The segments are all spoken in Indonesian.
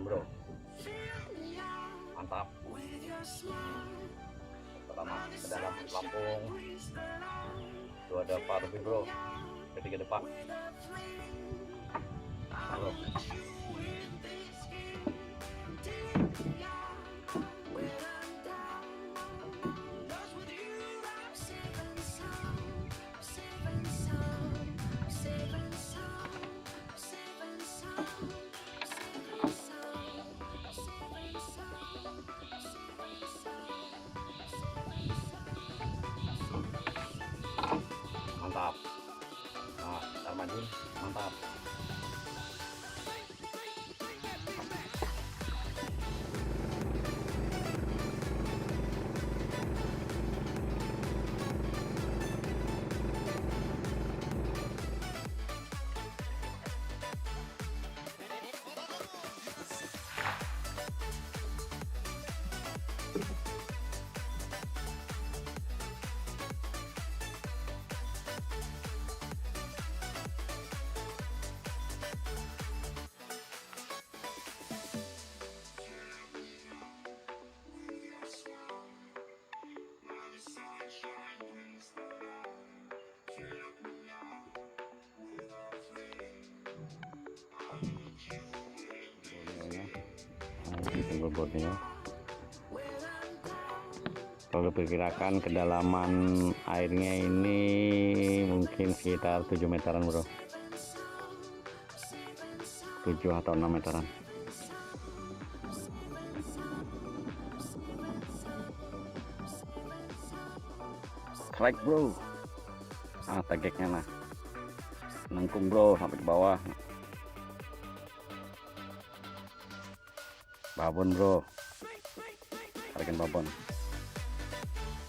Bro, mantap. Pertama ke dalam Lampung itu ada Pak Ruby bro, ketiga depan bro. Mantap. Nah, Darmanin mantap. Bobotnya kalau diperkirakan kedalaman airnya ini mungkin sekitar 7 meteran bro, 7 atau 6 meteran. Strike bro, tegeknya nah nengkung bro sampai ke bawah. Babon bro, tarikan babon.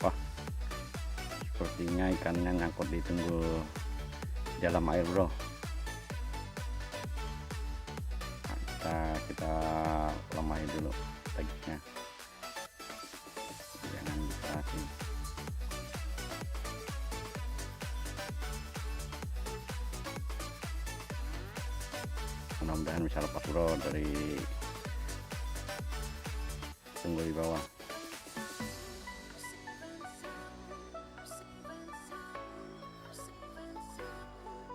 Wah, sepertinya ikannya nyangkut di tunggul dalam air bro. Nah, kita lemahin dulu tegeknya, jangan dikasih. Mudah-mudahan bisa lepas bro dari tunggul di bawah.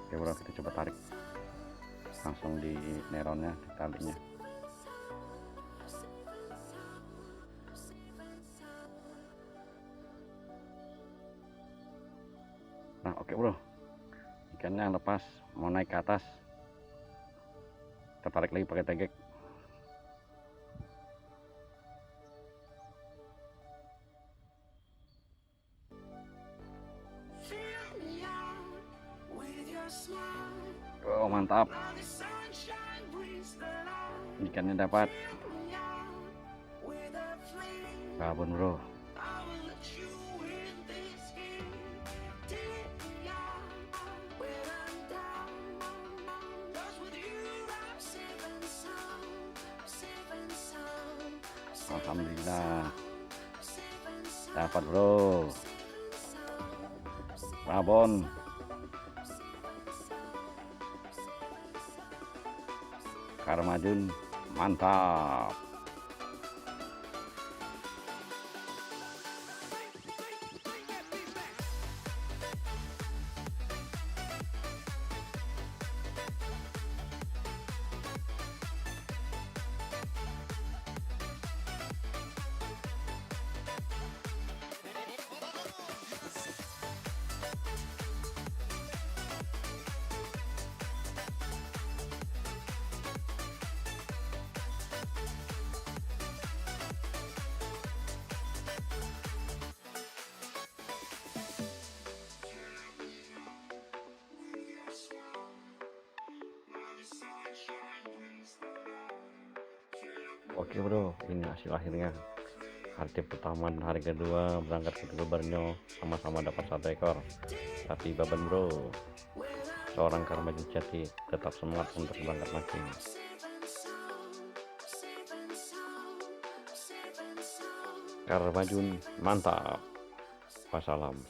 Oke bro, kita coba tarik langsung di neronnya, di talinya. Nah oke bro, ikannya lepas mau naik ke atas, kita tarik lagi pakai tegek. Oh mantap, ikannya dapat. Babon bro. Alhamdulillah dapat bro, babon. Karmajun, mantap. Oke bro, ini hasil akhirnya. Hari pertama dan hari kedua berangkat ke Borneo sama-sama dapat 1 ekor. Tapi Baban bro, seorang Karmajun sejati tetap semangat untuk berangkat mancing. Karmajun mantap. Wassalam.